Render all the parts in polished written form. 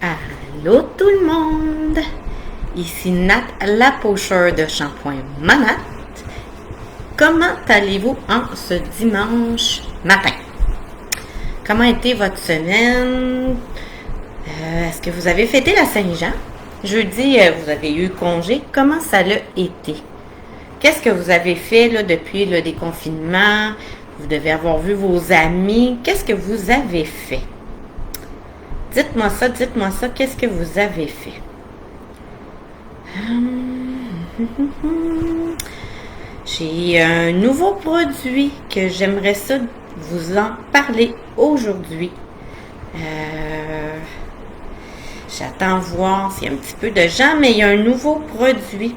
Allô tout le monde! Ici Nat, la pocheur de shampoing Monat. Comment allez-vous en ce dimanche matin? Comment a été votre semaine? Est-ce que vous avez fêté la Saint-Jean? Jeudi, vous avez eu congé. Comment ça l'a été? Qu'est-ce que vous avez fait là, depuis le déconfinement? Vous devez avoir vu vos amis. Qu'est-ce que vous avez fait? Dites-moi ça, qu'est-ce que vous avez fait? J'ai un nouveau produit que j'aimerais ça vous en parler aujourd'hui. J'attends voir s'il y a un petit peu de gens, mais il y a un nouveau produit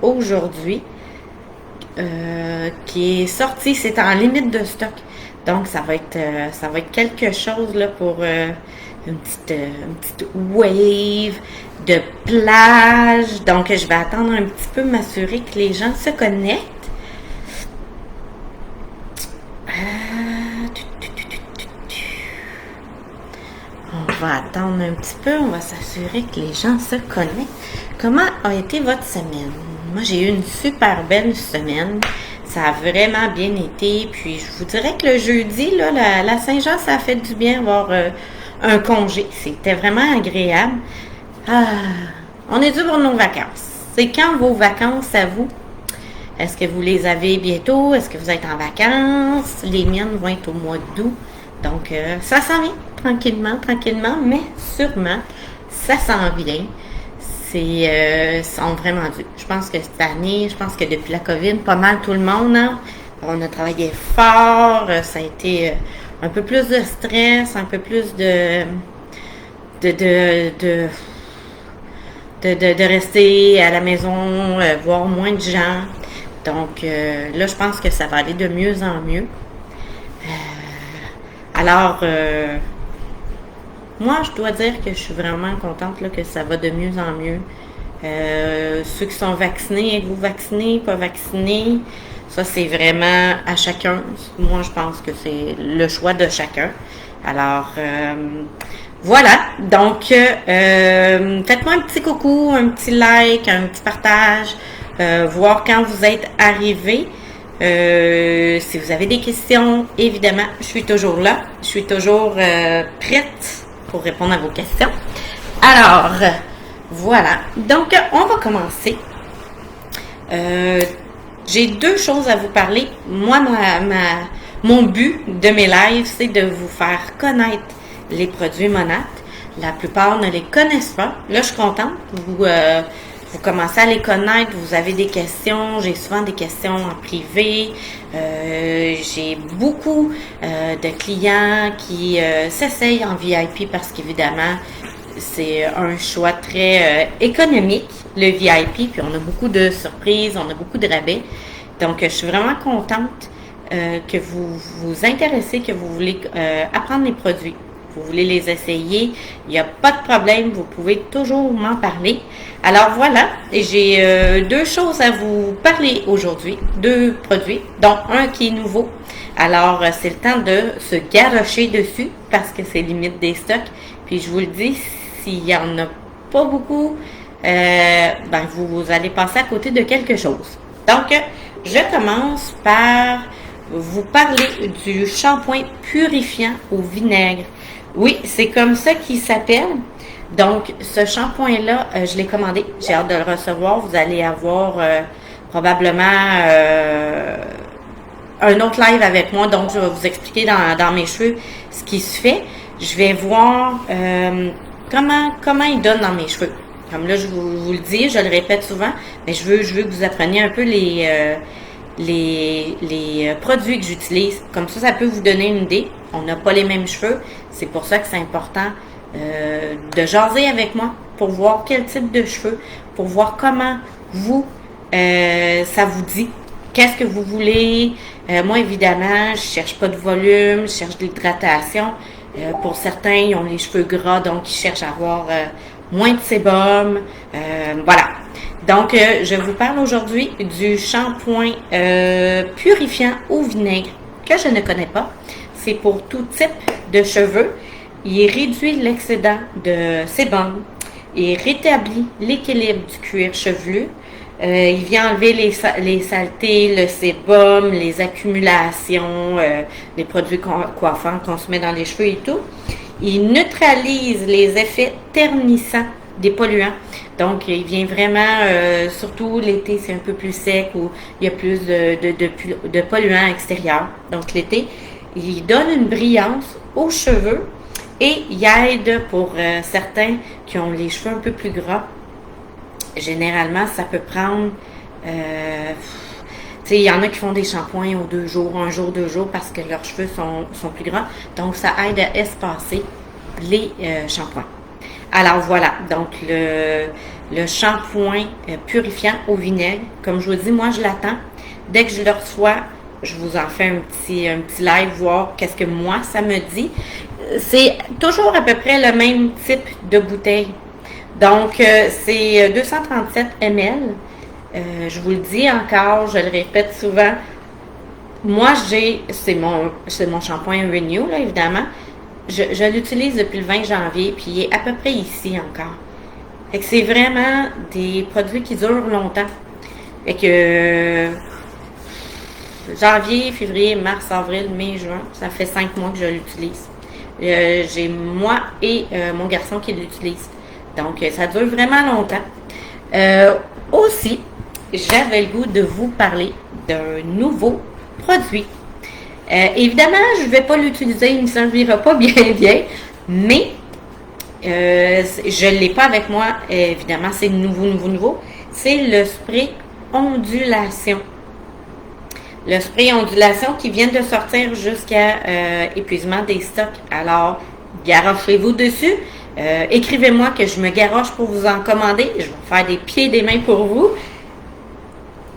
aujourd'hui qui est sorti. C'est en limite de stock. Donc, ça va être quelque chose là pour une petite wave de plage. Donc, je vais attendre un petit peu, m'assurer que les gens se connectent. On va attendre un petit peu, on va s'assurer que les gens se connectent. Comment a été votre semaine? Moi, j'ai eu une super belle semaine. Ça a vraiment bien été. Puis, je vous dirais que le jeudi, là, la Saint-Jean, ça a fait du bien avoir un congé. C'était vraiment agréable. On est dû pour nos vacances. C'est quand vos vacances à vous? Est-ce que vous les avez bientôt? Est-ce que vous êtes en vacances? Les miennes vont être au mois d'août. Donc, ça s'en vient tranquillement, mais sûrement, ça s'en vient. Sont vraiment durs. Je pense que cette année, que depuis la COVID, pas mal tout le monde, hein? On a travaillé fort, ça a été un peu plus de stress, un peu plus de rester à la maison, voir moins de gens. Donc, là, je pense que ça va aller de mieux en mieux. Alors, moi, je dois dire que je suis vraiment contente là, que ça va de mieux en mieux. Ceux qui sont vaccinés, êtes-vous vaccinés, pas vaccinés? Ça, c'est vraiment à chacun. Moi, je pense que c'est le choix de chacun. Alors, voilà. Donc, faites-moi un petit coucou, un petit like, un petit partage, voir quand vous êtes arrivés. Si vous avez des questions, évidemment, je suis toujours là. Je suis toujours prête pour répondre à vos questions. Alors, voilà. Donc, on va commencer. J'ai deux choses à vous parler. Moi, mon but de mes lives, c'est de vous faire connaître les produits Monat. La plupart ne les connaissent pas. Là, je suis contente. Vous commencez à les connaître, vous avez des questions, j'ai souvent des questions en privé, j'ai beaucoup de clients qui s'essayent en VIP parce qu'évidemment, c'est un choix très économique, le VIP, puis on a beaucoup de surprises, on a beaucoup de rabais. Donc, je suis vraiment contente que vous vous intéressez, que vous voulez apprendre les produits. Vous voulez les essayer, il n'y a pas de problème, vous pouvez toujours m'en parler. Alors voilà, j'ai deux choses à vous parler aujourd'hui, deux produits, dont un qui est nouveau. Alors, c'est le temps de se garrocher dessus parce que c'est limite des stocks. Puis je vous le dis, s'il n'y en a pas beaucoup, vous allez passer à côté de quelque chose. Donc, je commence par vous parler du shampoing purifiant au vinaigre. Oui, c'est comme ça qu'il s'appelle. Donc, ce shampoing-là, je l'ai commandé. J'ai hâte de le recevoir. Vous allez avoir probablement un autre live avec moi. Donc, je vais vous expliquer dans mes cheveux ce qui se fait. Je vais voir comment il donne dans mes cheveux. Comme là, je vous le dis, je le répète souvent, mais je veux que vous appreniez un peu les produits que j'utilise. Comme ça peut vous donner une idée. On n'a pas les mêmes cheveux. C'est pour ça que c'est important de jaser avec moi pour voir quel type de cheveux, pour voir comment ça vous dit. Qu'est-ce que vous voulez? Moi, évidemment, je cherche pas de volume, je cherche de l'hydratation. Pour certains, ils ont les cheveux gras, donc ils cherchent à avoir moins de sébum. Voilà. Donc, je vous parle aujourd'hui du shampoing purifiant au vinaigre que je ne connais pas. C'est pour tout type de cheveux. il réduit l'excédent de sébum, il rétablit l'équilibre du cuir chevelu, il vient enlever les saletés, le sébum, les accumulations, des produits coiffants qu'on se met dans les cheveux et tout. Il neutralise les effets ternissants des polluants. Donc, il vient vraiment, surtout l'été, c'est un peu plus sec ou il y a plus de polluants extérieurs. Donc, l'été, il donne une brillance aux cheveux et il aide pour certains qui ont les cheveux un peu plus gras. Généralement, ça peut prendre, tu sais, il y en a qui font des shampoings aux 2 jours, 1 jour, 2 jours parce que leurs cheveux sont plus gras. Donc, ça aide à espacer les shampoings. Alors voilà, donc le shampoing purifiant au vinaigre, comme je vous dis, moi je l'attends. Dès que je le reçois, je vous en fais un petit live, voir qu'est-ce que moi ça me dit. C'est toujours à peu près le même type de bouteille. Donc c'est 237 ml. Je vous le dis encore, je le répète souvent. Moi c'est mon shampoing Renew là évidemment. Je l'utilise depuis le 20 janvier, puis il est à peu près ici encore. Fait que c'est vraiment des produits qui durent longtemps. Fait que janvier, février, mars, avril, mai, juin, ça fait 5 mois que je l'utilise. J'ai moi et mon garçon qui l'utilisent. Donc, ça dure vraiment longtemps. Aussi, j'avais le goût de vous parler d'un nouveau produit. Évidemment, je ne vais pas l'utiliser, il ne servira pas bien, mais je ne l'ai pas avec moi. Évidemment, c'est nouveau. C'est le spray ondulation. Le spray ondulation qui vient de sortir jusqu'à épuisement des stocks. Alors, garochez-vous dessus. Écrivez-moi que je me garoche pour vous en commander. Je vais faire des pieds et des mains pour vous.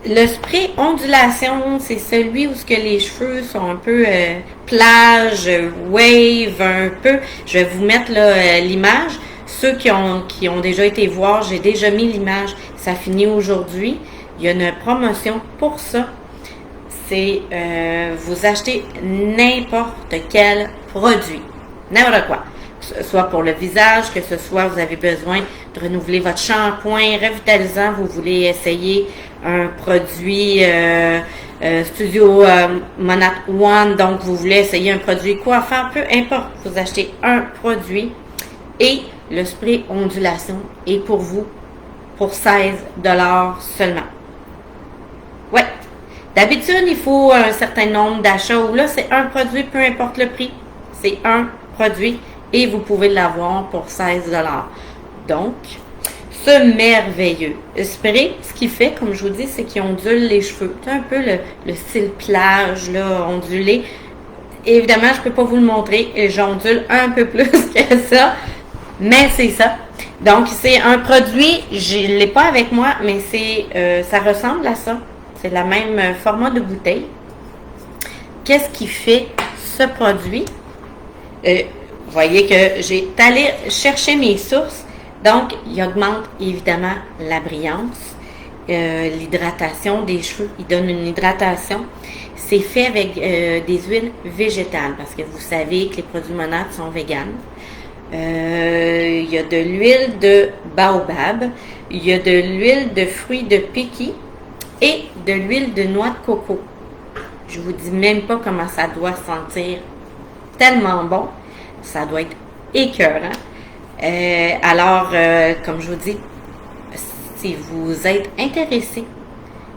Le spray ondulation, c'est celui où ce que les cheveux sont un peu plage, wave, un peu. Je vais vous mettre l'image. Ceux qui ont déjà été voir, j'ai déjà mis l'image. Ça finit aujourd'hui. Il y a une promotion pour ça. C'est vous achetez n'importe quel produit. N'importe quoi. Soit pour le visage, que ce soit vous avez besoin de renouveler votre shampoing revitalisant, vous voulez essayer un produit Studio Monat One, donc vous voulez essayer un produit coiffant, peu importe, vous achetez un produit et le spray ondulation est pour vous pour 16$ seulement. Ouais. D'habitude, il faut un certain nombre d'achats où là, c'est un produit, peu importe le prix. C'est un produit et vous pouvez l'avoir pour 16$. Donc, ce merveilleux spray, ce qu'il fait, comme je vous dis, c'est qu'il ondule les cheveux. C'est un peu le style plage, là, ondulé. Évidemment, je ne peux pas vous le montrer. J'ondule un peu plus que ça, mais c'est ça. Donc, c'est un produit, je ne l'ai pas avec moi, mais ça ressemble à ça. C'est le même format de bouteille. Qu'est-ce qui fait ce produit? Vous voyez que j'ai allé chercher mes sources. Donc, il augmente évidemment la brillance, l'hydratation des cheveux. Il donne une hydratation. C'est fait avec des huiles végétales parce que vous savez que les produits Monat sont véganes. Il y a de l'huile de baobab, il y a de l'huile de fruits de piqui et de l'huile de noix de coco. Je vous dis même pas comment ça doit sentir. Tellement bon. Ça doit être écœurant. Alors, comme je vous dis, si vous êtes intéressé,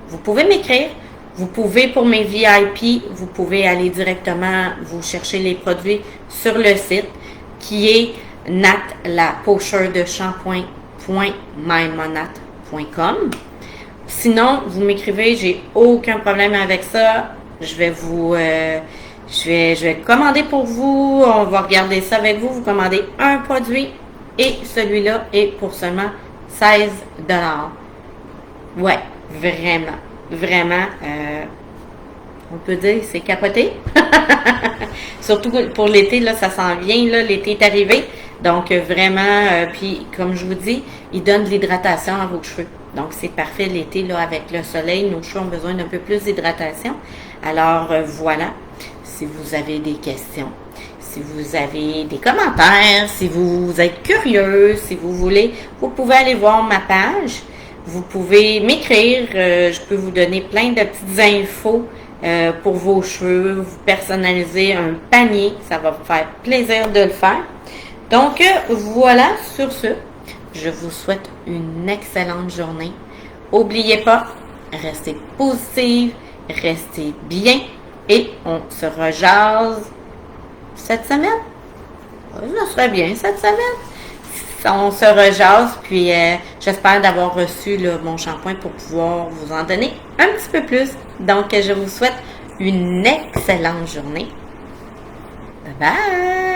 vous pouvez m'écrire. Vous pouvez, pour mes VIP, vous pouvez aller directement vous chercher les produits sur le site qui est natlapocheur-de-shampoing.mymonat.com. Sinon, vous m'écrivez, j'ai aucun problème avec ça. Je vais commander pour vous. On va regarder ça avec vous. Vous commandez un produit et celui-là est pour seulement 16$. Ouais, vraiment, on peut dire c'est capoté. Surtout pour l'été, là, ça s'en vient, là, l'été est arrivé. Donc, vraiment, puis comme je vous dis, il donne de l'hydratation à vos cheveux. Donc, c'est parfait l'été, là, avec le soleil. Nos cheveux ont besoin d'un peu plus d'hydratation. Alors, voilà. Si vous avez des questions, Si vous avez des commentaires, si vous êtes curieux, si vous voulez, vous pouvez aller voir ma page. Vous pouvez m'écrire, je peux vous donner plein de petites infos pour vos cheveux, vous personnaliser un panier, ça va vous faire plaisir de le faire. Donc voilà, sur ce, je vous souhaite une excellente journée. N'oubliez pas, restez positive, restez bien et on se rejase cette semaine. Ça serait bien cette semaine. On se rejase, puis j'espère d'avoir reçu là, mon shampoing pour pouvoir vous en donner un petit peu plus. Donc, je vous souhaite une excellente journée. Bye bye!